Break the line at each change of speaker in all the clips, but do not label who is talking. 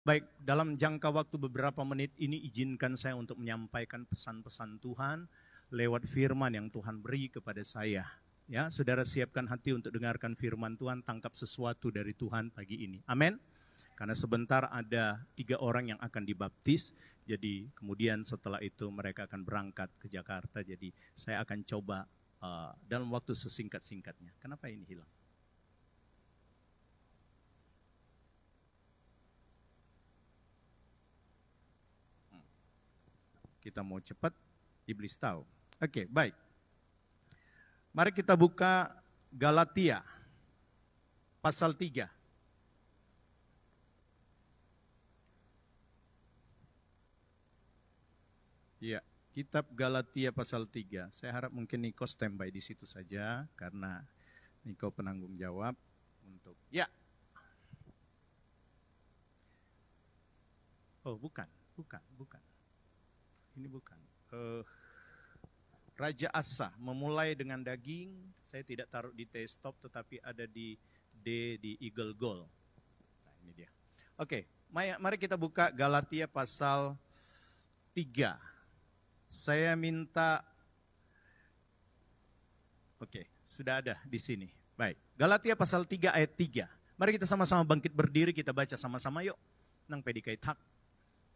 Baik, dalam jangka waktu beberapa menit ini izinkan saya untuk menyampaikan pesan-pesan Tuhan lewat firman yang Tuhan beri kepada saya. Ya, saudara siapkan hati untuk dengarkan firman Tuhan, tangkap sesuatu dari Tuhan pagi ini. Amin. Karena sebentar ada 3 orang yang akan dibaptis, jadi kemudian setelah itu mereka akan berangkat ke Jakarta. Jadi saya akan coba dalam waktu sesingkat-singkatnya. Kenapa ini hilang? Kita mau cepat, iblis tahu. Oke, baik. Mari kita buka Galatia pasal 3. Ya, kitab Galatia pasal 3. Saya harap mungkin Niko standby di situ saja karena Niko penanggung jawab untuk ya. Oh, bukan. Ini bukan. Raja Asa memulai dengan daging. Saya tidak taruh di T-stop tetapi ada di D di Eagle Gold. Nah, ini dia. Oke, mari kita buka Galatia pasal 3. Saya minta. Oke, sudah ada di sini. Baik, Galatia pasal 3 ayat 3. Mari kita sama-sama bangkit berdiri, kita baca sama-sama yuk. Nang pedikai tak.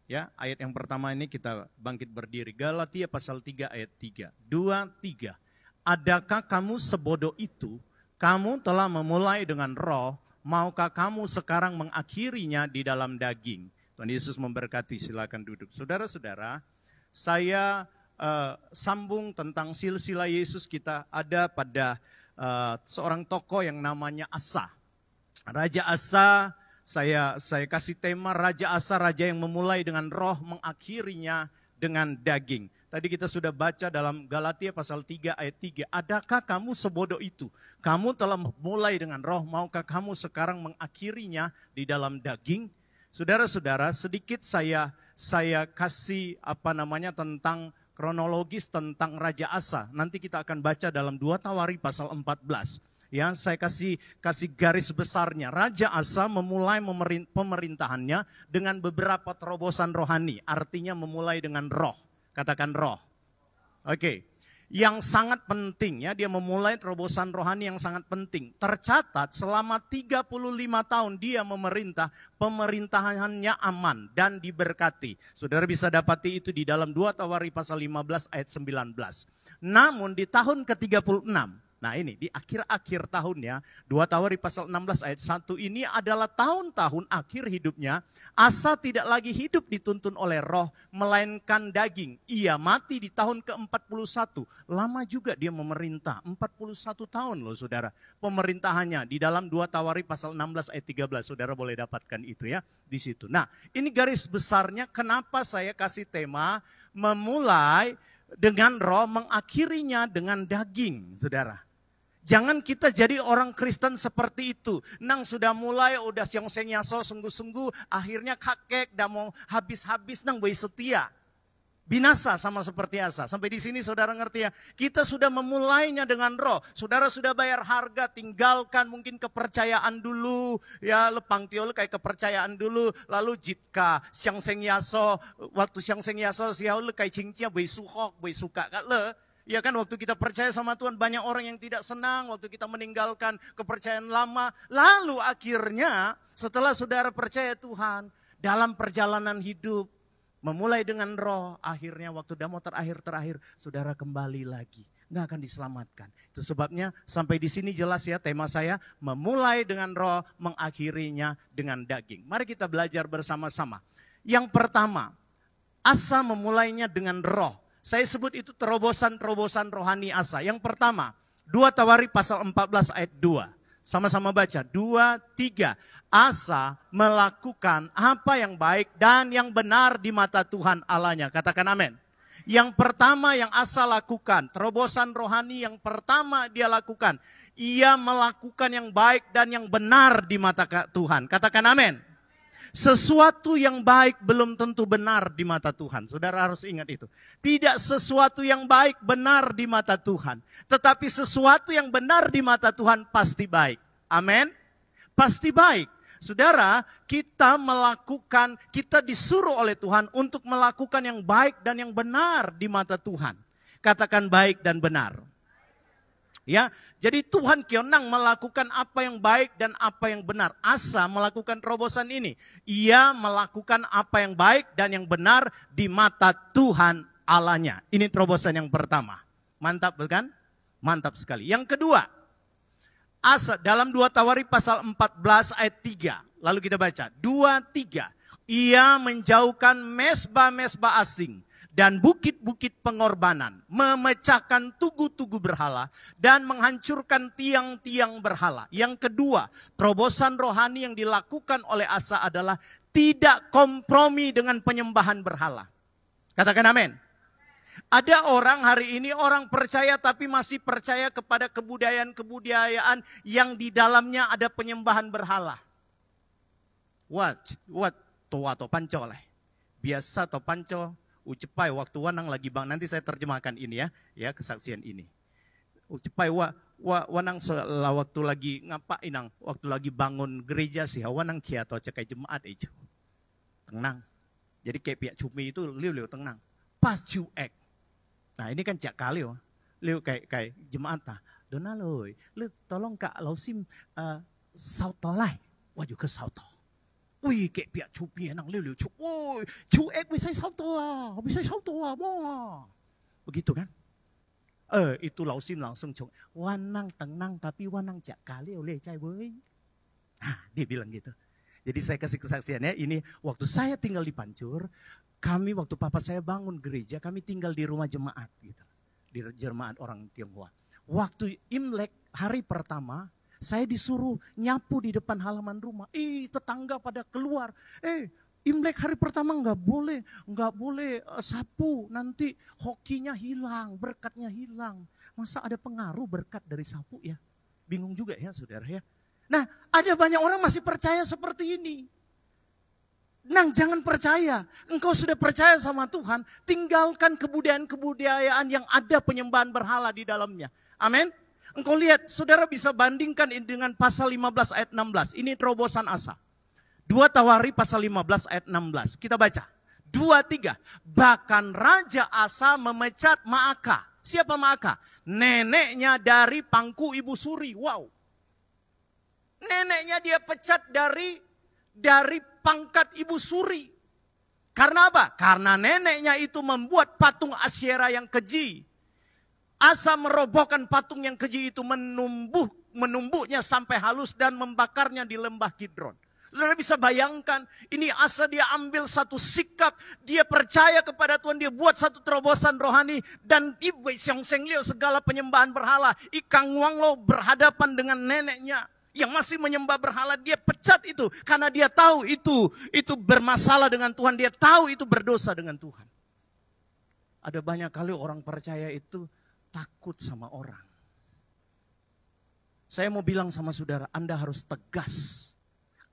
Ya, ayat yang pertama ini kita bangkit berdiri. Galatia pasal 3 ayat 3. 2, 3. Adakah kamu sebodoh itu? Kamu telah memulai dengan roh, maukah kamu sekarang mengakhirinya di dalam daging? Tuhan Yesus memberkati, silakan duduk. Saudara-saudara, saya sambung tentang silsilah Yesus kita ada pada seorang tokoh yang namanya Asa. Raja Asa. Saya kasih tema Raja Asa, raja yang memulai dengan roh, mengakhirinya dengan daging. Tadi kita sudah baca dalam Galatia pasal 3 ayat 3. Adakah kamu sebodoh itu? Kamu telah memulai dengan roh, maukah kamu sekarang mengakhirinya di dalam daging? Saudara-saudara, sedikit saya kasih tentang kronologis tentang Raja Asa. Nanti kita akan baca dalam 2 Tawari pasal 14. Ya, saya kasih garis besarnya. Raja Asa memulai pemerintahannya dengan beberapa terobosan rohani. Artinya memulai dengan roh. Katakan roh. Oke. Yang sangat penting ya, dia memulai terobosan rohani yang sangat penting. Tercatat selama 35 tahun dia memerintah, pemerintahannya aman dan diberkati. Saudara bisa dapati itu di dalam 2 Tawari pasal 15 ayat 19. Namun di tahun ke-36, nah ini di akhir-akhir tahunnya, 2 Tawari pasal 16 ayat 1 ini adalah tahun-tahun akhir hidupnya. Asa tidak lagi hidup dituntun oleh roh, melainkan daging. Ia mati di tahun ke-41. Lama juga dia memerintah, 41 tahun loh saudara. Pemerintahannya di dalam 2 Tawari pasal 16 ayat 13. Saudara boleh dapatkan itu ya di situ. Nah ini garis besarnya kenapa saya kasih tema memulai dengan roh, mengakhirinya dengan daging, saudara. Jangan kita jadi orang Kristen seperti itu. Nang sudah mulai, udah siang-siang nyaso, sungguh-sungguh, akhirnya kakek, dah mau habis-habis, nang bayi setia. Binasa sama seperti Asa. Sampai di sini saudara ngerti ya. Kita sudah memulainya dengan roh. Saudara sudah bayar harga, tinggalkan mungkin kepercayaan dulu. Ya lepang tiol kayak kepercayaan dulu. Lalu jitka, siang-siang nyaso, waktu siang-siang nyaso, siang kayak cincin, bayi suhok, bayi suka. Ya kan waktu kita percaya sama Tuhan banyak orang yang tidak senang waktu kita meninggalkan kepercayaan lama. Lalu akhirnya setelah saudara percaya Tuhan dalam perjalanan hidup memulai dengan roh, akhirnya waktu damo terakhir saudara kembali lagi. Nggak akan diselamatkan. Itu sebabnya sampai di sini jelas ya tema saya memulai dengan roh, mengakhirinya dengan daging. Mari kita belajar bersama-sama. Yang pertama, Asa memulainya dengan roh. Saya sebut itu terobosan-terobosan rohani Asa. Yang pertama, 2 Tawari pasal 14 ayat 2. Sama-sama baca, 2, 3. Asa melakukan apa yang baik dan yang benar di mata Tuhan Allahnya. Katakan amin. Yang pertama yang Asa lakukan, terobosan rohani yang pertama dia lakukan. Ia melakukan yang baik dan yang benar di mata Tuhan. Katakan amin. Sesuatu yang baik belum tentu benar di mata Tuhan. Saudara harus ingat itu. Tidak sesuatu yang baik benar di mata Tuhan. Tetapi sesuatu yang benar di mata Tuhan pasti baik. Amin. Pasti baik. Saudara, kita disuruh oleh Tuhan untuk melakukan yang baik dan yang benar di mata Tuhan. Katakan baik dan benar. Ya, jadi Tuhan Kionang melakukan apa yang baik dan apa yang benar. Asa melakukan terobosan ini. Ia melakukan apa yang baik dan yang benar di mata Tuhan Allahnya. Ini terobosan yang pertama. Mantap bukan? Mantap sekali. Yang kedua, Asa dalam 2 Tawarikh pasal 14 ayat 3. Lalu kita baca 2-3. Ia menjauhkan mesbah-mesbah asing dan bukit-bukit pengorbanan, memecahkan tugu-tugu berhala, dan menghancurkan tiang-tiang berhala. Yang kedua, terobosan rohani yang dilakukan oleh Asa adalah tidak kompromi dengan penyembahan berhala. Katakan amin. Ada orang hari ini, orang percaya tapi masih percaya kepada kebudayaan-kebudayaan yang di dalamnya ada penyembahan berhala. Wat toa to panco leh. Biasa to panco. Ucepai waktu wanang lagi bang, nanti saya terjemahkan ini ya kesaksian ini. Ucepai wanang waktu lagi ngapain nang, waktu lagi bangun gereja sih, wanang kia atau cekai jemaat itu. Tenang. Jadi kayak pihak cumi itu liu tenang. Pas cuek. Nah ini kan cak kali liu kayak jemaat ta. Donaloy, lu tolong kak lausim sautolai. Wah juga sauto. Wih, kayak pihak cupi nang liu cup. Woi, cuek bisa sautoa, begitu kan? Itu lausim langsung cok. Wanang tenang tapi wanang jak kali oleh cai boy. Dia bilang gitu. Jadi saya kasih kesaksiannya ini waktu saya tinggal di Pancur, kami waktu papa saya bangun gereja, kami tinggal di rumah jemaat gitu. Di jemaat orang Tionghoa. Waktu Imlek hari pertama, saya disuruh nyapu di depan halaman rumah. Tetangga pada keluar. Imlek hari pertama nggak boleh sapu. Nanti hokinya hilang, berkatnya hilang. Masa ada pengaruh berkat dari sapu ya? Bingung juga ya saudara ya. Nah ada banyak orang masih percaya seperti ini. Nang jangan percaya. Engkau sudah percaya sama Tuhan. Tinggalkan kebudayaan-kebudayaan yang ada penyembahan berhala di dalamnya. Amin. Engkau lihat, saudara bisa bandingkan dengan pasal 15 ayat 16. Ini terobosan Asa. 2 Tawarikh pasal 15 ayat 16. Kita baca. 2-3. Bahkan Raja Asa memecat Maaka. Siapa Maaka? Neneknya dari pangku Ibu Suri. Wow. Neneknya dia pecat dari pangkat Ibu Suri. Karena apa? Karena neneknya itu membuat patung Asyera yang keji. Asa merobohkan patung yang keji itu, menumbuknya sampai halus dan membakarnya di lembah Kidron. Saudara bisa bayangkan, ini Asa dia ambil satu sikap, dia percaya kepada Tuhan, dia buat satu terobosan rohani, dan ibu Siang Seng Liu segala penyembahan berhala, Ikang Wang Lo berhadapan dengan neneknya yang masih menyembah berhala, dia pecat itu karena dia tahu itu bermasalah dengan Tuhan, dia tahu itu berdosa dengan Tuhan. Ada banyak kali orang percaya itu takut sama orang. Saya mau bilang sama saudara, Anda harus tegas.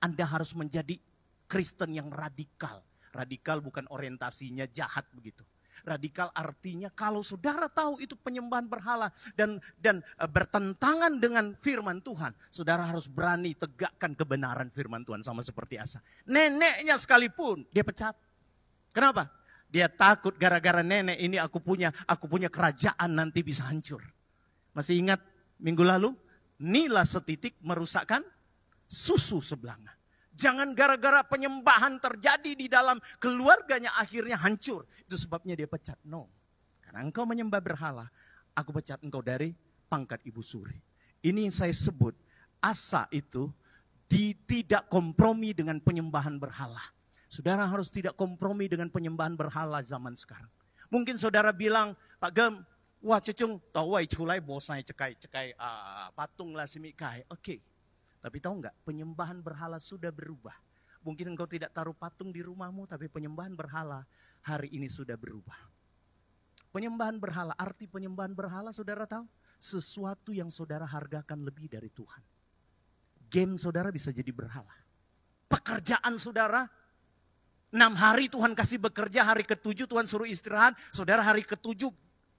Anda harus menjadi Kristen yang radikal. Radikal bukan orientasinya jahat begitu. Radikal artinya kalau saudara tahu itu penyembahan berhala dan bertentangan dengan firman Tuhan, saudara harus berani tegakkan kebenaran firman Tuhan sama seperti Asa. Neneknya sekalipun dia pecat. Kenapa? Dia takut gara-gara nenek ini aku punya kerajaan nanti bisa hancur. Masih ingat minggu lalu? Nila setitik merusakkan susu sebelanga. Jangan gara-gara penyembahan terjadi di dalam keluarganya akhirnya hancur. Itu sebabnya dia pecat. No. Karena engkau menyembah berhala, aku pecat engkau dari pangkat Ibu Suri. Ini yang saya sebut, Asa itu tidak kompromi dengan penyembahan berhala. Saudara harus tidak kompromi dengan penyembahan berhala zaman sekarang. Mungkin saudara bilang, Pak Gem, wah cecung, tawai culai bosai cekai patung lah semikai. Oke. Tapi tahu enggak, penyembahan berhala sudah berubah. Mungkin engkau tidak taruh patung di rumahmu, tapi penyembahan berhala hari ini sudah berubah. Penyembahan berhala, arti penyembahan berhala saudara tahu? Sesuatu yang saudara hargakan lebih dari Tuhan. Game saudara bisa jadi berhala. Pekerjaan saudara, 6 hari Tuhan kasih bekerja, hari ke-7 Tuhan suruh istirahat. Saudara hari ke-7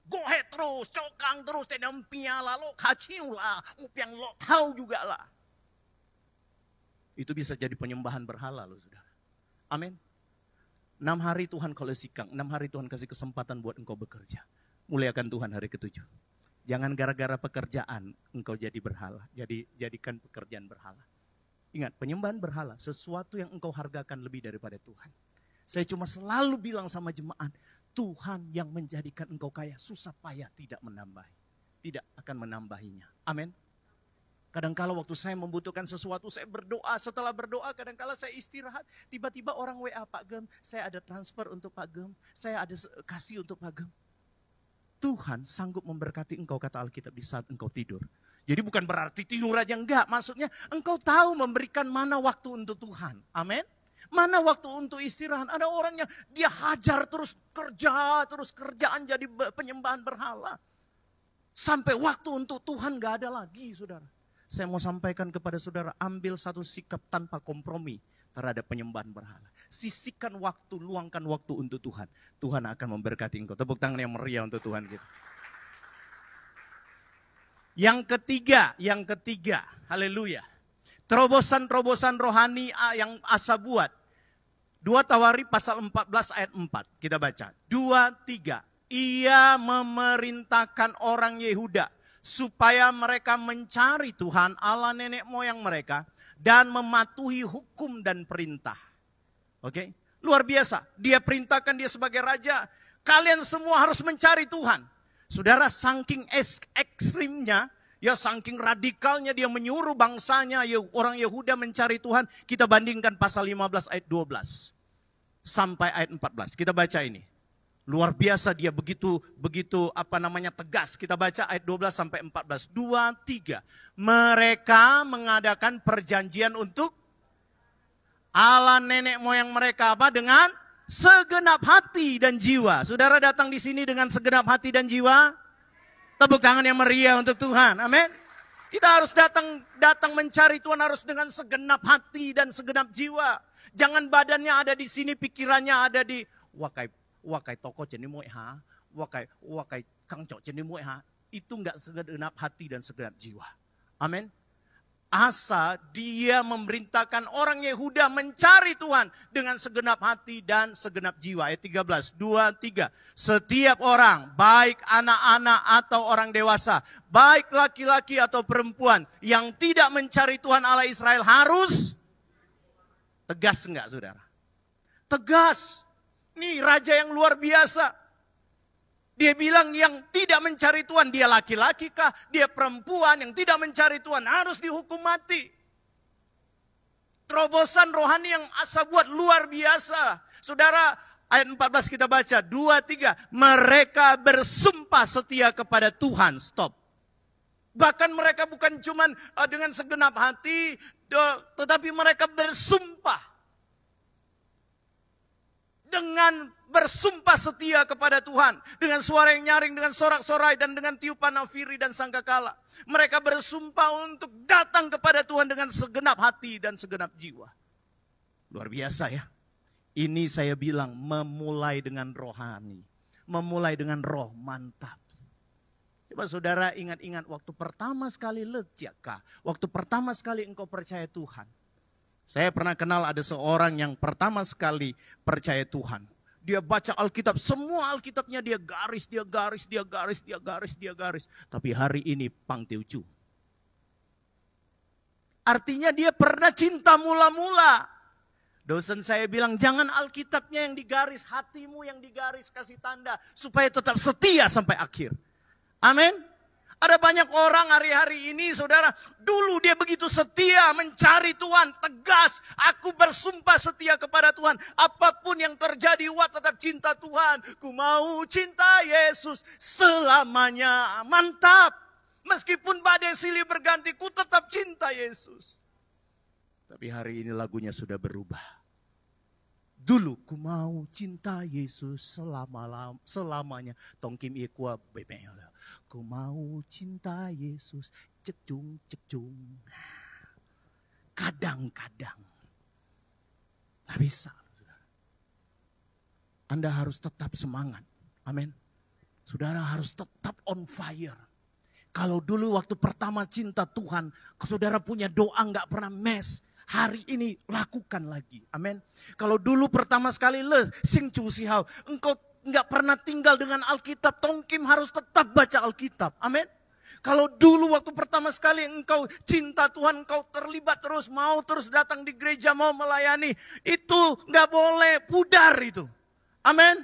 gohe terus, cokang terus, tedempia lalu kaciu lah, upiang lo tahu juga lah. Itu bisa jadi penyembahan berhala loh saudara. Amin. 6 hari Tuhan kalau sikang, 6 hari Tuhan kasih kesempatan buat engkau bekerja. Muliakan Tuhan hari ke-7. Jangan gara-gara pekerjaan engkau jadi berhala. Jadikan pekerjaan berhala. Ingat, penyembahan berhala, sesuatu yang engkau hargakan lebih daripada Tuhan. Saya cuma selalu bilang sama jemaat, Tuhan yang menjadikan engkau kaya, susah payah tidak menambahi. Tidak akan menambahinya. Amin. Kadang-kala waktu saya membutuhkan sesuatu, saya berdoa. Setelah berdoa, kadang-kala saya istirahat. Tiba-tiba orang WA, Pak Gem, saya ada transfer untuk Pak Gem. Saya ada kasih untuk Pak Gem. Tuhan sanggup memberkati engkau, kata Alkitab, di saat engkau tidur. Jadi bukan berarti tidur aja, enggak. Maksudnya engkau tahu memberikan mana waktu untuk Tuhan. Amin. Mana waktu untuk istirahat. Ada orang yang dia hajar terus kerja, terus kerjaan jadi penyembahan berhala. Sampai waktu untuk Tuhan gak ada lagi, saudara. Saya mau sampaikan kepada saudara, ambil satu sikap tanpa kompromi terhadap penyembahan berhala. Sisihkan waktu, luangkan waktu untuk Tuhan. Tuhan akan memberkati engkau. Tepuk tangan yang meriah untuk Tuhan kita. Yang ketiga, haleluya. Terobosan-terobosan rohani yang Asa buat. 2 Tawarikh pasal 14 ayat 4. Kita baca. 2, 3. Ia memerintahkan orang Yehuda supaya mereka mencari Tuhan Allah nenek moyang mereka dan mematuhi hukum dan perintah. Oke? Luar biasa. Dia perintahkan dia sebagai raja. Kalian semua harus mencari Tuhan. Saudara, saking ekstrimnya, ya saking radikalnya dia menyuruh bangsanya, orang Yehuda mencari Tuhan. Kita bandingkan pasal 15 ayat 12 sampai ayat 14. Kita baca ini. Luar biasa dia begitu tegas. Kita baca ayat 12 sampai 14. 2, 3. Mereka mengadakan perjanjian untuk Allah nenek moyang mereka dengan segenap hati dan jiwa. Saudara datang di sini dengan segenap hati dan jiwa? Tepuk tangan yang meriah untuk Tuhan. Amin. Kita harus datang mencari Tuhan harus dengan segenap hati dan segenap jiwa. Jangan badannya ada di sini, pikirannya ada di wakai toko jenis muai ha, wakai kangcok jenis muai ha. Itu enggak segenap hati dan segenap jiwa. Amin. Asa dia memerintahkan orang Yehuda mencari Tuhan dengan segenap hati dan segenap jiwa. Ayat 13, 2, 3. Setiap orang, baik anak-anak atau orang dewasa, baik laki-laki atau perempuan yang tidak mencari Tuhan Allah Israel harus tegas enggak saudara? Tegas. Nih raja yang luar biasa. Dia bilang yang tidak mencari Tuhan, dia laki-laki kah, dia perempuan yang tidak mencari Tuhan harus dihukum mati. Terobosan rohani yang Asa buat luar biasa. Saudara, ayat 14 kita baca, 2, 3. Mereka bersumpah setia kepada Tuhan. Stop. Bahkan mereka bukan cuma dengan segenap hati, tetapi mereka bersumpah. Dengan bersumpah setia kepada Tuhan. Dengan suara yang nyaring, dengan sorak-sorai, dan dengan tiupan nafiri dan sangkakala. Mereka bersumpah untuk datang kepada Tuhan dengan segenap hati dan segenap jiwa. Luar biasa ya. Ini saya bilang memulai dengan rohani. Memulai dengan roh, mantap. Coba saudara ingat-ingat waktu pertama sekali lejakkah? Waktu pertama sekali engkau percaya Tuhan. Saya pernah kenal ada seorang yang pertama sekali percaya Tuhan. Dia baca Alkitab, semua Alkitabnya dia garis. Tapi hari ini pangteucu. Artinya dia pernah cinta mula-mula. Dosen saya bilang jangan Alkitabnya yang digaris, hatimu yang digaris, kasih tanda. Supaya tetap setia sampai akhir. Amin. Ada banyak orang hari-hari ini saudara, dulu dia begitu setia mencari Tuhan, tegas. Aku bersumpah setia kepada Tuhan. Apapun yang terjadi, tetap cinta Tuhan. Ku mau cinta Yesus selamanya. Mantap. Meskipun badai silih berganti, ku tetap cinta Yesus. Tapi hari ini lagunya sudah berubah. Dulu ku mau cinta Yesus selamanya. Tongkim ikwa bepel. Ku mau cinta Yesus cekcung. Kadang-kadang. Gak bisa. Anda harus tetap semangat. Amin. Saudara harus tetap on fire. Kalau dulu waktu pertama cinta Tuhan, saudara punya doa gak pernah mes. Hari ini lakukan lagi. Amin. Kalau dulu pertama sekali le sing hau, engkau nggak pernah tinggal dengan Alkitab, Tongkim harus tetap baca Alkitab. Amin. Kalau dulu waktu pertama sekali engkau cinta Tuhan, engkau terlibat terus, mau terus datang di gereja, mau melayani, itu nggak boleh pudar itu. Amin.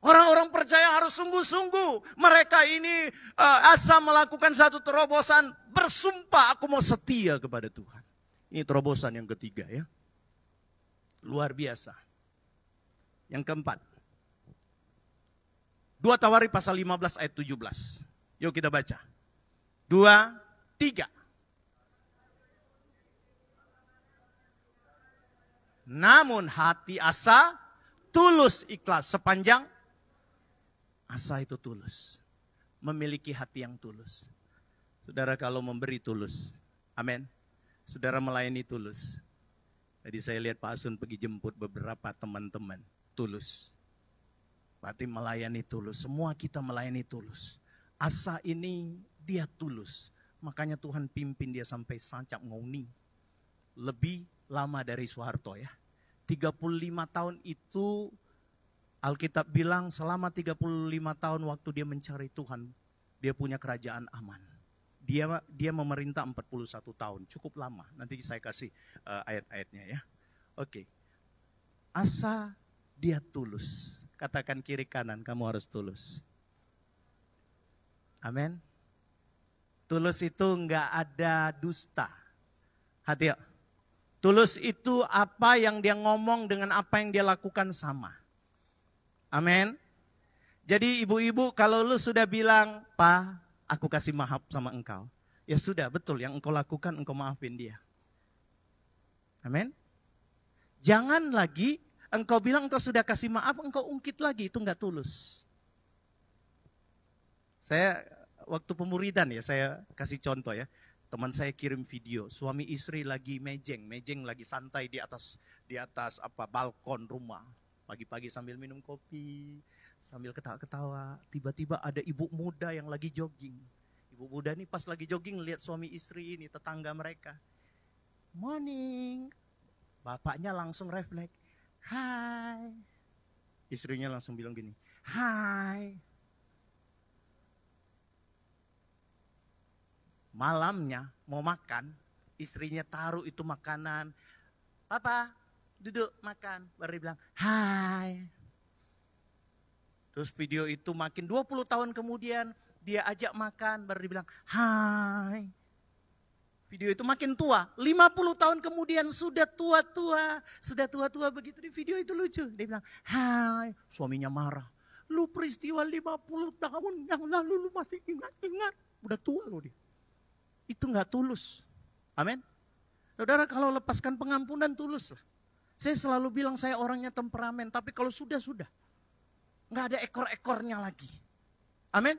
Orang-orang percaya harus sungguh-sungguh. Mereka ini asa melakukan satu terobosan, bersumpah aku mau setia kepada Tuhan. Ini terobosan yang ketiga ya. Luar biasa. Yang keempat. 2 Tawari pasal 15 ayat 17. Yuk kita baca. 2, 3. Namun hati Asa tulus ikhlas sepanjang Asa itu tulus. Memiliki hati yang tulus. Saudara kalau memberi tulus. Amin. Saudara melayani tulus. Tadi saya lihat Pak Asun pergi jemput beberapa teman-teman. Tulus. Berarti melayani tulus. Semua kita melayani tulus. Asa ini dia tulus. Makanya Tuhan pimpin dia sampai sancap ngoni. Lebih lama dari Soeharto ya. 35 tahun itu Alkitab bilang selama 35 tahun waktu dia mencari Tuhan, dia punya kerajaan aman. Dia memerintah 41 tahun, cukup lama. Nanti saya kasih ayat-ayatnya ya. Oke. Asa dia tulus. Katakan kiri kanan, kamu harus tulus. Amin. Tulus itu enggak ada dusta. Hati ya. Tulus itu apa yang dia ngomong dengan apa yang dia lakukan sama. Amin. Jadi ibu-ibu kalau lu sudah bilang, "Pa, aku kasih maaf sama engkau." Ya sudah, betul yang engkau lakukan engkau maafin dia. Amin. Jangan lagi engkau bilang engkau sudah kasih maaf, engkau ungkit lagi, itu enggak tulus. Saya waktu pemuridan ya, saya kasih contoh ya. Teman saya kirim video, suami istri lagi mejeng lagi santai di atas balkon rumah. Pagi-pagi sambil minum kopi, sambil ketawa-ketawa, tiba-tiba ada ibu muda yang lagi jogging. Ibu muda ini pas lagi jogging lihat suami istri ini, tetangga mereka. Morning. Bapaknya langsung refleks. Hai. Istrinya langsung bilang gini, hai. Malamnya mau makan, istrinya taruh itu makanan. Papa, duduk makan. Baru dia bilang, hai. Terus video itu makin 20 tahun kemudian, dia ajak makan, baru dia bilang, hai. Video itu makin tua, 50 tahun kemudian sudah tua-tua begitu. Di video itu lucu, dia bilang, hai. Suaminya marah, lu peristiwa 50 tahun yang lalu lu masih ingat-ingat. Udah tua lu dia. Itu enggak tulus. Amin. Saudara kalau lepaskan pengampunan tulus lah. Saya selalu bilang saya orangnya temperamen. Tapi kalau sudah. Enggak ada ekor-ekornya lagi. Amin.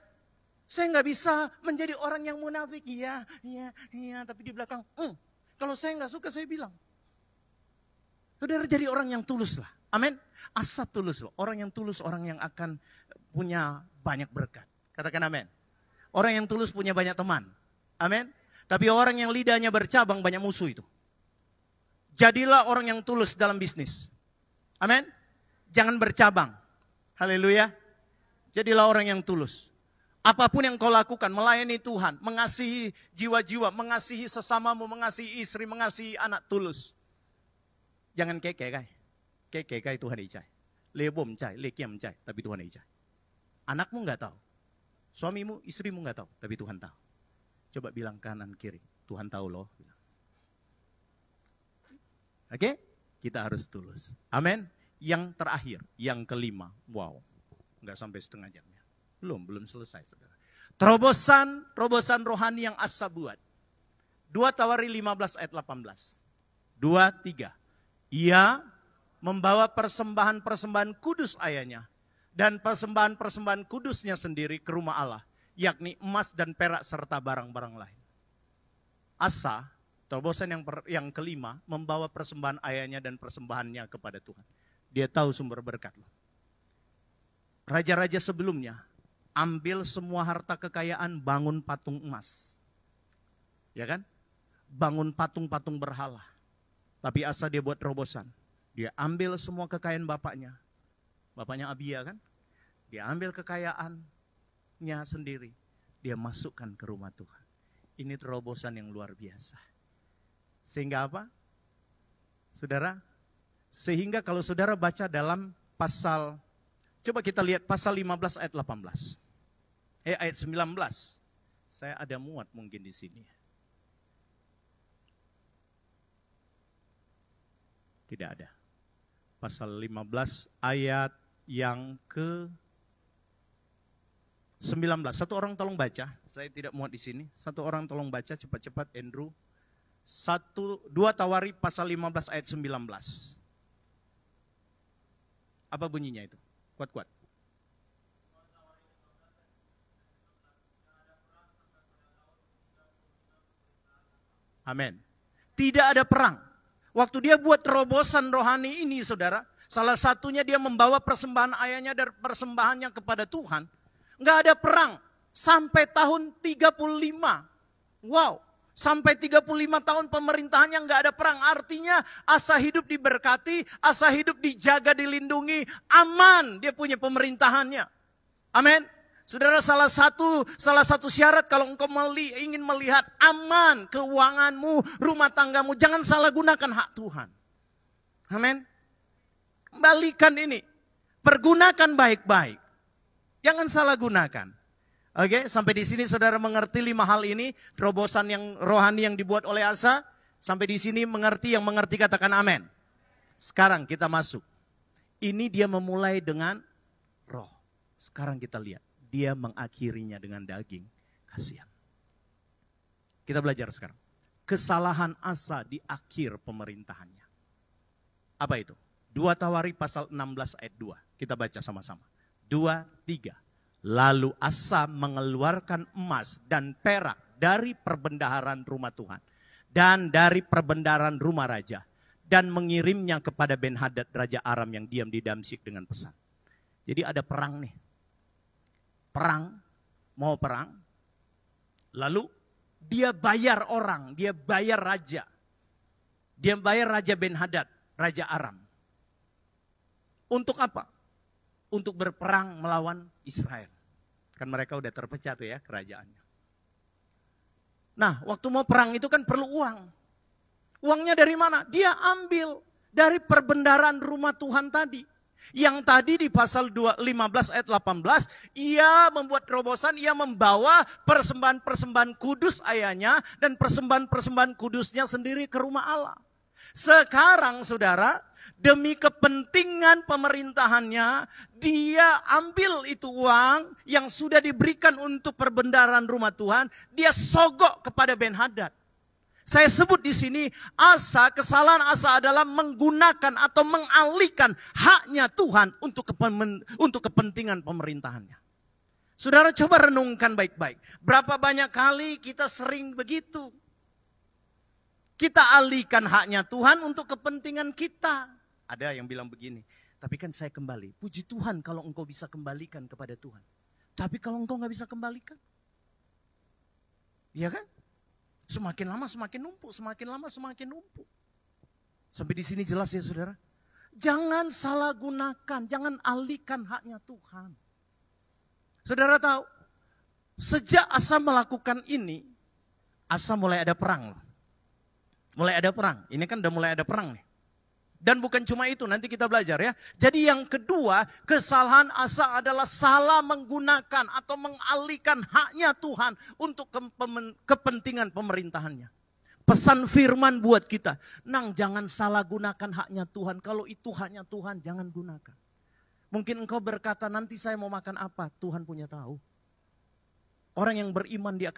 Saya enggak bisa menjadi orang yang munafik. Iya. Tapi di belakang. Kalau saya enggak suka saya bilang. Saudara jadi orang yang tulus lah. Amin. Asa tulus loh. Orang yang tulus orang yang akan punya banyak berkat. Katakan amin. Orang yang tulus punya banyak teman. Amin. Tapi orang yang lidahnya bercabang banyak musuh itu. Jadilah orang yang tulus dalam bisnis. Amin. Jangan bercabang. Haleluya. Jadilah orang yang tulus. Apapun yang kau lakukan, melayani Tuhan, mengasihi jiwa-jiwa, mengasihi sesamamu, mengasihi istri, mengasihi anak, tulus. Jangan keke-kai. Keke-kai Tuhan ijai. Lebom cai, lekiam cai, tapi Tuhan ijai. Anakmu enggak tahu. Suamimu, istrimu enggak tahu, tapi Tuhan tahu. Coba bilang kanan kiri, Tuhan tahu loh. Oke, kita harus tulus. Amin. Yang terakhir, yang kelima. Wow, nggak sampai setengah jamnya. Belum selesai saudara. Terobosan rohani yang Asa buat. 2 Tawari 15 ayat 18. 2, 3. Ia membawa persembahan-persembahan kudus ayahnya. Dan persembahan-persembahan kudusnya sendiri ke rumah Allah. Yakni emas dan perak serta barang-barang lain. Asa, terobosan yang kelima, membawa persembahan ayahnya dan persembahannya kepada Tuhan. Dia tahu sumber berkat loh. Raja-raja sebelumnya, ambil semua harta kekayaan, bangun patung emas. Ya kan? bangun patung-patung berhala. Tapi Asa dia buat terobosan. Dia ambil semua kekayaan bapaknya. Bapaknya Abia kan? Dia ambil kekayaannya sendiri. Dia masukkan ke rumah Tuhan. Ini terobosan yang luar biasa. Sehingga apa? Saudara, sehingga kalau saudara baca dalam pasal, coba kita lihat pasal 15 ayat 18. Ayat 19. Saya ada muat mungkin di sini. Tidak ada. Pasal 15 ayat yang ke 19. Satu orang tolong baca. Saya tidak muat di sini. Satu orang tolong baca cepat-cepat, Andrew. 2 Tawari pasal 15 ayat 19. Apa bunyinya itu? Kuat-kuat. Amin. Tidak ada perang. Waktu dia buat terobosan rohani ini, saudara, salah satunya dia membawa persembahan ayahnya dan persembahannya kepada Tuhan. Nggak ada perang sampai tahun 35. Wow, sampai 35 tahun pemerintahannya nggak ada perang. Artinya Asa hidup diberkati, Asa hidup dijaga, dilindungi, aman dia punya pemerintahannya. Amin. Saudara, salah satu syarat kalau engkau ingin melihat aman keuanganmu, rumah tanggamu, jangan salah gunakan hak Tuhan. Amin. Kembalikan ini. Pergunakan baik-baik. Jangan salah gunakan. Oke, sampai di sini saudara mengerti 5 hal ini, terobosan yang rohani yang dibuat oleh Asa. Sampai di sini yang mengerti katakan amin. Sekarang kita masuk. Ini dia memulai dengan roh. Sekarang kita lihat. Dia mengakhirinya dengan daging. Kasihan. Kita belajar sekarang. Kesalahan Asa di akhir pemerintahannya. Apa itu? 2 Tawari pasal 16 ayat 2. Kita baca sama-sama. 2, 3. Lalu Asa mengeluarkan emas dan perak dari perbendaharaan rumah Tuhan. Dan dari perbendaharaan rumah raja. Dan mengirimnya kepada Ben-Hadad Raja Aram yang diam di Damsyik dengan pesan. Jadi ada perang nih. Mau perang, lalu dia bayar orang, dia bayar raja. Dia bayar Raja Ben-Hadad, Raja Aram. Untuk apa? Untuk berperang melawan Israel. Kan mereka udah terpecah tuh ya kerajaannya. Nah, waktu mau perang itu kan perlu uang. Uangnya dari mana? Dia ambil dari perbendaharaan rumah Tuhan tadi. Yang tadi di pasal 15 ayat 18, ia membuat terobosan, ia membawa persembahan-persembahan kudus ayahnya dan persembahan-persembahan kudusnya sendiri ke rumah Allah. Sekarang saudara, demi kepentingan pemerintahannya, dia ambil itu uang yang sudah diberikan untuk perbendaharaan rumah Tuhan, dia sogok kepada Ben-Hadad. Saya sebut di sini kesalahan Asa adalah menggunakan atau mengalihkan haknya Tuhan untuk kepentingan pemerintahannya. Saudara coba renungkan baik-baik. Berapa banyak kali kita sering begitu. Kita alihkan haknya Tuhan untuk kepentingan kita. Ada yang bilang begini, tapi kan saya kembali. Puji Tuhan kalau engkau bisa kembalikan kepada Tuhan. Tapi kalau engkau gak bisa kembalikan. Iya kan? Semakin lama semakin numpuk, semakin lama semakin numpuk. Sampai di sini jelas ya saudara. Jangan salah gunakan, jangan alihkan haknya Tuhan. Saudara tahu, sejak Asa melakukan ini, Asa mulai ada perang. Mulai ada perang, ini kan udah mulai ada perang nih. Dan bukan cuma itu, nanti kita belajar ya. Jadi yang kedua, kesalahan Asa adalah salah menggunakan atau mengalihkan haknya Tuhan untuk kepentingan pemerintahannya. Pesan firman buat kita, jangan salah gunakan haknya Tuhan. Kalau itu haknya Tuhan, jangan gunakan. Mungkin engkau berkata, nanti saya mau makan apa? Tuhan punya tahu. Orang yang beriman dia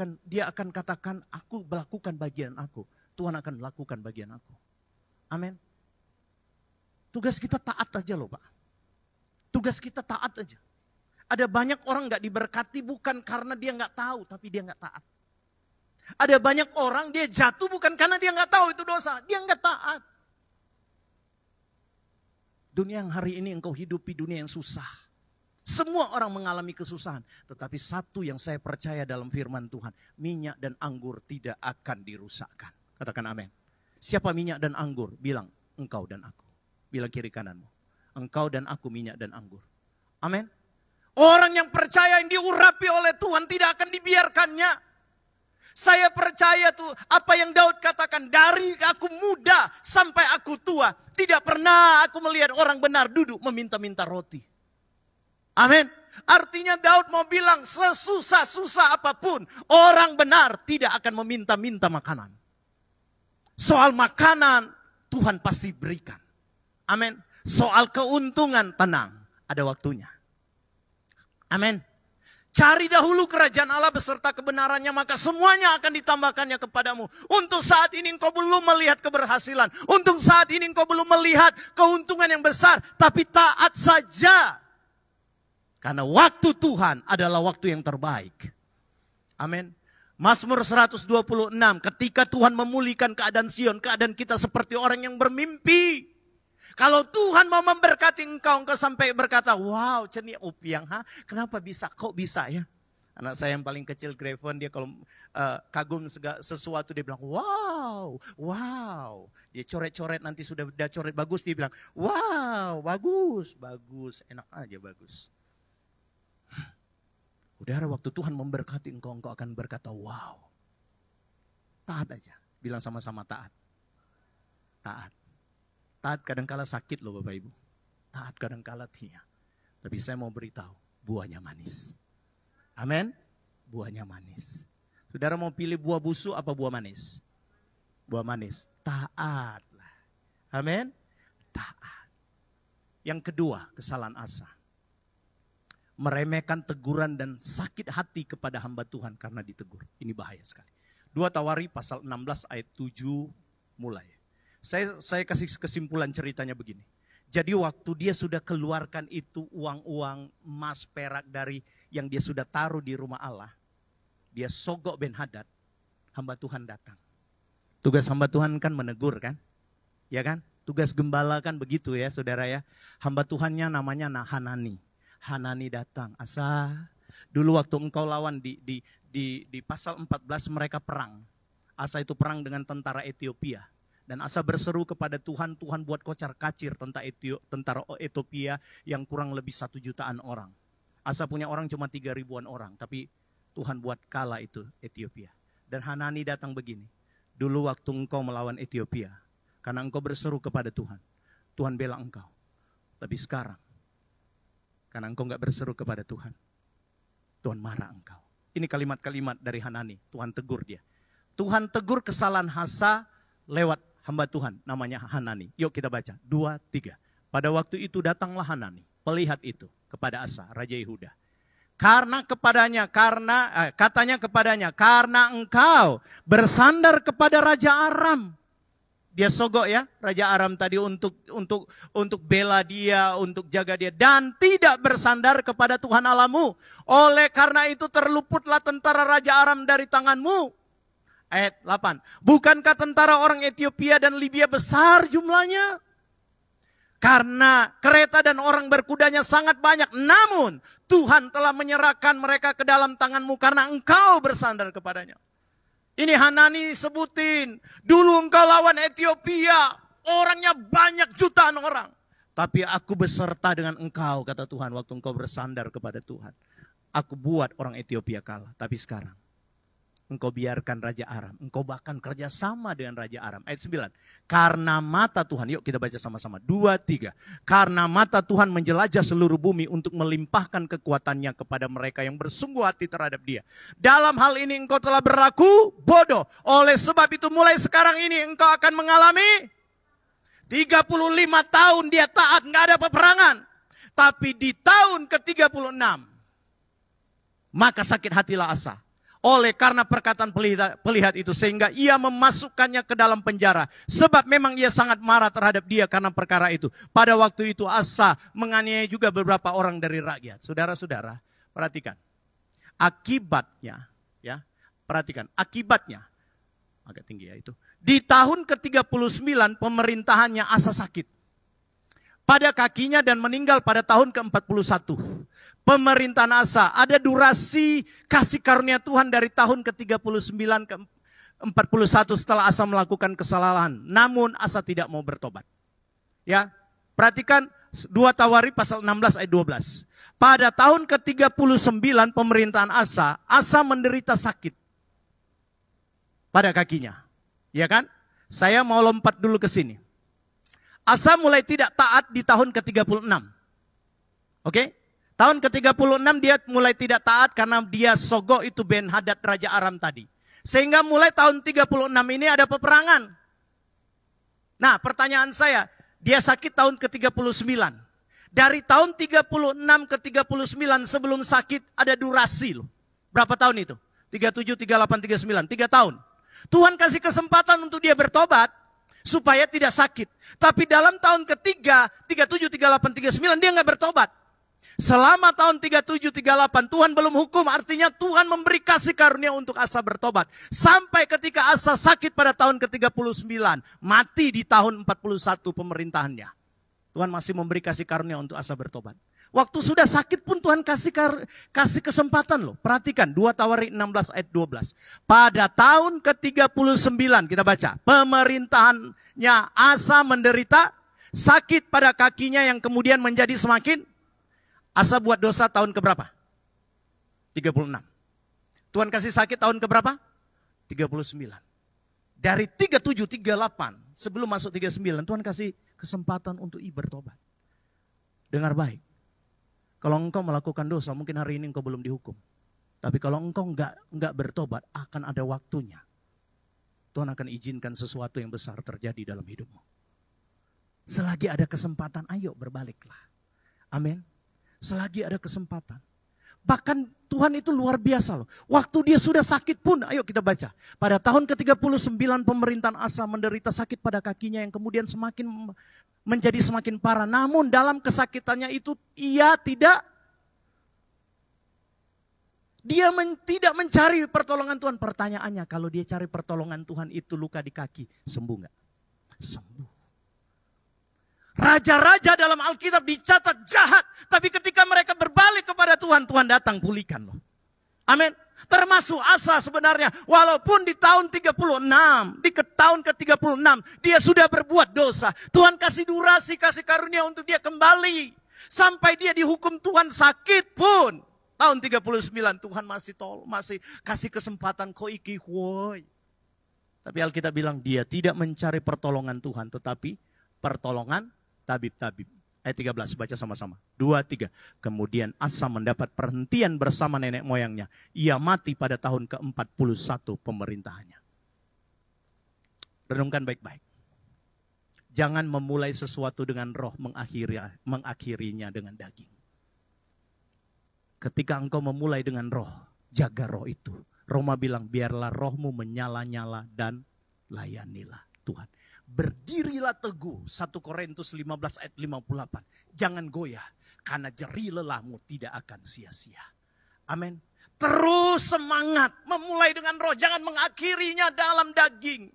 akan katakan, aku melakukan bagian aku. Tuhan akan melakukan bagian aku. Amin. Tugas kita taat aja loh Pak. Tugas kita taat aja. Ada banyak orang gak diberkati bukan karena dia gak tahu, tapi dia gak taat. Ada banyak orang dia jatuh bukan karena dia gak tahu itu dosa, dia gak taat. Dunia yang hari ini engkau hidupi dunia yang susah. Semua orang mengalami kesusahan. Tetapi satu yang saya percaya dalam firman Tuhan, minyak dan anggur tidak akan dirusakkan. Katakan amin. Siapa minyak dan anggur? Bilang, engkau dan aku. Bilang kiri kananmu. Engkau dan aku minyak dan anggur. Amin. Orang yang percaya yang diurapi oleh Tuhan tidak akan dibiarkannya. Saya percaya tuh apa yang Daud katakan, dari aku muda sampai aku tua, tidak pernah aku melihat orang benar duduk meminta-minta roti. Amin. Artinya Daud mau bilang sesusah-susah apapun, orang benar tidak akan meminta-minta makanan. Soal makanan Tuhan pasti berikan. Amin. Soal keuntungan tenang, ada waktunya. Amin. Cari dahulu kerajaan Allah beserta kebenarannya, maka semuanya akan ditambahkannya kepadamu. Untuk saat ini engkau belum melihat keberhasilan. Untuk saat ini engkau belum melihat keuntungan yang besar. Tapi taat saja. Karena waktu Tuhan adalah waktu yang terbaik. Amin. Mazmur 126, ketika Tuhan memulihkan keadaan Sion, keadaan kita seperti orang yang bermimpi. Kalau Tuhan mau memberkati engkau sampai berkata, wow, ceni upiang, kenapa bisa, kok bisa ya? Anak saya yang paling kecil, Grevon, dia kalau kagum sesuatu, dia bilang, wow, wow. Dia coret-coret, nanti sudah coret bagus, dia bilang, wow, bagus, bagus, enak aja bagus. Udara, waktu Tuhan memberkati engkau akan berkata, wow. Taat aja, bilang sama-sama taat. Taat. Taat kadangkala sakit loh Bapak Ibu. Taat kadangkala tidak. Tapi saya mau beritahu, buahnya manis. Amin. Buahnya manis. Saudara mau pilih buah busuk apa buah manis? Buah manis. Taatlah. Amin. Taat. Yang kedua, kesalahan Asa. Meremehkan teguran dan sakit hati kepada hamba Tuhan karena ditegur. Ini bahaya sekali. 2 Tawari pasal 16 ayat 7 mulai. Saya kasih kesimpulan ceritanya begini. Jadi waktu dia sudah keluarkan itu uang-uang emas perak dari yang dia sudah taruh di rumah Allah. Dia sogok Ben-Hadad, hamba Tuhan datang. Tugas hamba Tuhan kan menegur kan? Ya kan? Tugas gembala kan begitu ya saudara ya. Hamba Tuhannya namanya Hanani. Hanani datang, Asa, dulu waktu engkau lawan di pasal 14 mereka perang. Asa itu perang dengan tentara Ethiopia. Dan Asa berseru kepada Tuhan, Tuhan buat kocar kacir tentara Ethiopia yang kurang lebih 1 jutaan orang. Asa punya orang cuma 3.000-an orang, tapi Tuhan buat kalah itu Ethiopia. Dan Hanani datang begini, dulu waktu engkau melawan Ethiopia, karena engkau berseru kepada Tuhan, Tuhan bela engkau. Tapi sekarang, karena engkau enggak berseru kepada Tuhan, Tuhan marah engkau. Ini kalimat-kalimat dari Hanani, Tuhan tegur dia. Tuhan tegur kesalahan Asa lewat hamba Tuhan, namanya Hanani. Yuk kita baca, 2, 3. Pada waktu itu datanglah Hanani, pelihat itu, kepada Asa, Raja Yehuda. Katanya kepadanya, karena engkau bersandar kepada Raja Aram. Dia sogok ya, Raja Aram tadi untuk bela dia, untuk jaga dia. Dan tidak bersandar kepada Tuhan Allahmu. Oleh karena itu terluputlah tentara Raja Aram dari tanganmu. Ayat 8. Bukankah tentara orang Ethiopia dan Libya besar jumlahnya? Karena kereta dan orang berkudanya sangat banyak. Namun Tuhan telah menyerahkan mereka ke dalam tanganmu karena engkau bersandar kepadanya. Ini Hanani sebutin, dulu engkau lawan Ethiopia, orangnya banyak jutaan orang. Tapi aku beserta dengan engkau, kata Tuhan, waktu engkau bersandar kepada Tuhan. Aku buat orang Ethiopia kalah, tapi sekarang engkau biarkan Raja Aram, engkau bahkan kerjasama dengan Raja Aram. Ayat 9, karena mata Tuhan, yuk kita baca sama-sama, 2, 3. Karena mata Tuhan menjelajah seluruh bumi untuk melimpahkan kekuatannya kepada mereka yang bersungguh hati terhadap dia. Dalam hal ini engkau telah berlaku bodoh. Oleh sebab itu mulai sekarang ini engkau akan mengalami 35 tahun dia taat, nggak ada peperangan. Tapi di tahun ke-36, maka sakit hatilah Asa. Oleh karena perkataan pelihat itu, sehingga ia memasukkannya ke dalam penjara. Sebab memang ia sangat marah terhadap dia karena perkara itu. Pada waktu itu Asa menganiaya juga beberapa orang dari rakyat. Saudara-saudara, perhatikan. Akibatnya, ya, perhatikan. Akibatnya, agak tinggi ya itu. Di tahun ke-39 pemerintahannya Asa sakit pada kakinya dan meninggal pada tahun ke-41. Pemerintahan Asa, ada durasi kasih karunia Tuhan dari tahun ke-39 41 setelah Asa melakukan kesalahan. Namun Asa tidak mau bertobat. Ya, perhatikan 2 Tawarikh pasal 16 ayat 12. Pada tahun ke-39 pemerintahan Asa, Asa menderita sakit pada kakinya. Ya kan? Saya mau lompat dulu ke sini. Asa mulai tidak taat di tahun ke-36. Oke? Tahun ke-36 dia mulai tidak taat karena dia sogok itu Ben-Hadad Raja Aram tadi. Sehingga mulai tahun 36 ini ada peperangan. Nah, pertanyaan saya, dia sakit tahun ke-39. Dari tahun 36 ke 39 sebelum sakit ada durasi loh. Berapa tahun itu? 37, 38, 39. 3 tahun. Tuhan kasih kesempatan untuk dia bertobat supaya tidak sakit. Tapi dalam tahun ketiga, 37, 38, 39 dia nggak bertobat. Selama tahun 37, 38 Tuhan belum hukum, artinya Tuhan memberi kasih karunia untuk Asa bertobat. Sampai ketika Asa sakit pada tahun ke-39, mati di tahun 41 pemerintahannya. Tuhan masih memberi kasih karunia untuk Asa bertobat. Waktu sudah sakit pun Tuhan kasih kesempatan loh. Perhatikan 2 Tawarikh 16 ayat 12. Pada tahun ke-39 kita baca. Pemerintahannya Asa menderita sakit pada kakinya yang kemudian menjadi semakin. Asa buat dosa tahun keberapa? 36. Tuhan kasih sakit tahun keberapa? 39. Dari 37, 38 sebelum masuk 39 Tuhan kasih kesempatan untuk bertobat. Dengar baik. Kalau engkau melakukan dosa, mungkin hari ini engkau belum dihukum. Tapi kalau engkau enggak bertobat, akan ada waktunya. Tuhan akan izinkan sesuatu yang besar terjadi dalam hidupmu. Selagi ada kesempatan, ayo berbaliklah. Amin. Selagi ada kesempatan. Bahkan Tuhan itu luar biasa loh. Waktu dia sudah sakit pun, ayo kita baca. Pada tahun ke-39 pemerintahan Asa menderita sakit pada kakinya yang kemudian menjadi semakin parah. Namun dalam kesakitannya itu tidak mencari pertolongan Tuhan. Pertanyaannya, kalau dia cari pertolongan Tuhan itu luka di kaki, sembuh nggak? Sembuh. Raja-raja dalam Alkitab dicatat jahat. Tapi ketika mereka berbalik kepada Tuhan, Tuhan datang pulihkan loh. Amin. Termasuk Asa sebenarnya. Walaupun di tahun 36, di tahun ke-36, dia sudah berbuat dosa. Tuhan kasih durasi, kasih karunia untuk dia kembali. Sampai dia dihukum Tuhan sakit pun. Tahun 39 Tuhan masih kasih kesempatan ko iki woi. Tapi Alkitab bilang dia tidak mencari pertolongan Tuhan. Tetapi pertolongan tabib-tabib. Ayat 13, baca sama-sama. 2, 3. Kemudian Asa mendapat perhentian bersama nenek moyangnya. Ia mati pada tahun ke-41 pemerintahannya. Renungkan baik-baik. Jangan memulai sesuatu dengan roh, mengakhirinya dengan daging. Ketika engkau memulai dengan roh, jaga roh itu. Roma bilang, biarlah rohmu menyala-nyala dan layanilah Tuhan. Berdirilah teguh. 1 Korintus 15 ayat 58. Jangan goyah. Karena jerih lelahmu tidak akan sia-sia. Amin. Terus semangat. Memulai dengan roh. Jangan mengakhirinya dalam daging.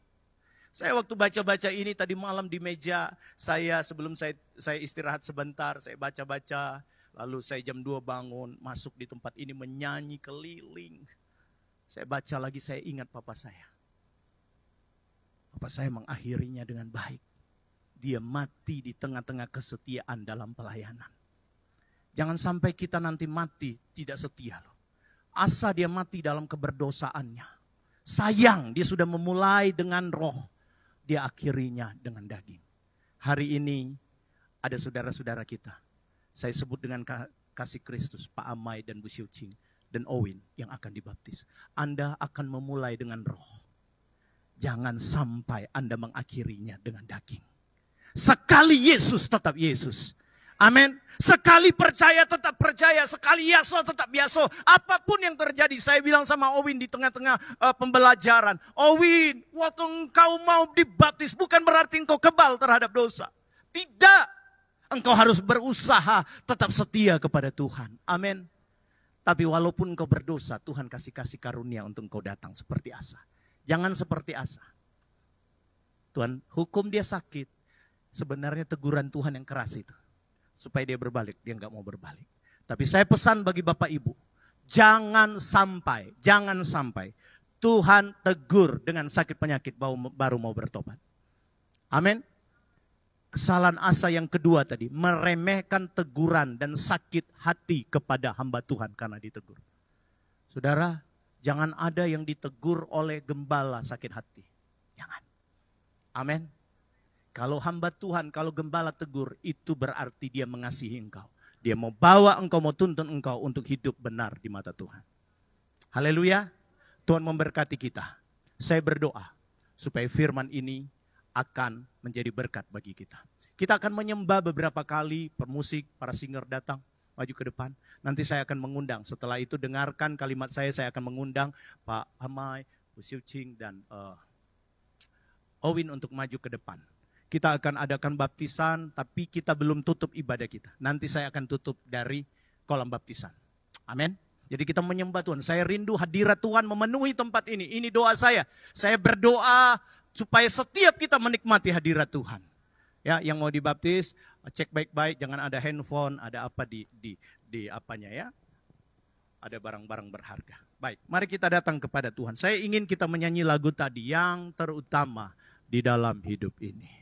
Saya waktu baca-baca ini tadi malam di meja. Sebelum saya istirahat sebentar. Saya baca-baca. Lalu saya jam 2 bangun. Masuk di tempat ini menyanyi keliling. Saya baca lagi, saya ingat papa saya. Papa saya mengakhirinya dengan baik. Dia mati di tengah-tengah kesetiaan dalam pelayanan. Jangan sampai kita nanti mati tidak setia loh. Asa dia mati dalam keberdosaannya. Sayang dia sudah memulai dengan roh. Dia akhirinya dengan daging. Hari ini ada saudara-saudara kita. Saya sebut dengan kasih Kristus, Pak Amai dan Bu Siu Ching dan Owen yang akan dibaptis. Anda akan memulai dengan roh. Jangan sampai Anda mengakhirinya dengan daging. Sekali Yesus tetap Yesus. Amin. Sekali percaya tetap percaya. Sekali yaso tetap yaso. Apapun yang terjadi. Saya bilang sama Owin di tengah-tengah pembelajaran. Owin, waktu engkau mau dibaptis bukan berarti engkau kebal terhadap dosa. Tidak. Engkau harus berusaha tetap setia kepada Tuhan. Amin. Tapi walaupun engkau berdosa, Tuhan kasih karunia untuk engkau datang seperti Asa. Jangan seperti Asa. Tuhan hukum dia sakit. Sebenarnya teguran Tuhan yang keras itu. Supaya dia berbalik. Dia nggak mau berbalik. Tapi saya pesan bagi Bapak Ibu. Jangan sampai Tuhan tegur dengan sakit penyakit baru mau bertobat. Amin. Kesalahan Asa yang kedua tadi, meremehkan teguran dan sakit hati kepada hamba Tuhan karena ditegur. Saudara, jangan ada yang ditegur oleh gembala sakit hati. Jangan. Amin. Kalau hamba Tuhan, kalau gembala tegur, itu berarti dia mengasihi engkau. Dia mau bawa engkau, mau tuntun engkau untuk hidup benar di mata Tuhan. Haleluya. Tuhan memberkati kita. Saya berdoa supaya firman ini akan menjadi berkat bagi kita. Kita akan menyembah beberapa kali, permusik, para singer datang, maju ke depan. Nanti saya akan mengundang, setelah itu dengarkan kalimat saya akan mengundang Pak Amai, Bu Siu Ching, dan Owin untuk maju ke depan. Kita akan adakan baptisan, tapi kita belum tutup ibadah kita. Nanti saya akan tutup dari kolam baptisan. Amin. Jadi kita menyembah Tuhan. Saya rindu hadirat Tuhan memenuhi tempat ini. Ini doa saya. Saya berdoa supaya setiap kita menikmati hadirat Tuhan. Ya, yang mau dibaptis, cek baik-baik, jangan ada handphone, ada apa di apanya ya. Ada barang-barang berharga. Baik, mari kita datang kepada Tuhan. Saya ingin kita menyanyi lagu tadi yang terutama di dalam hidup ini.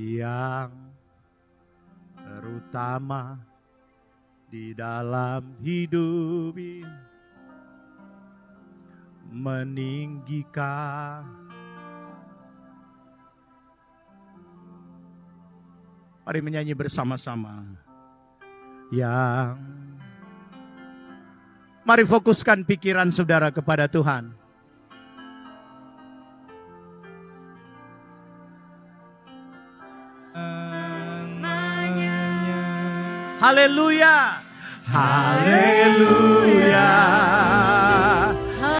Yang terutama di dalam hidup ini, meninggikan. Mari menyanyi bersama-sama. Mari fokuskan pikiran saudara kepada Tuhan. Haleluya. Haleluya.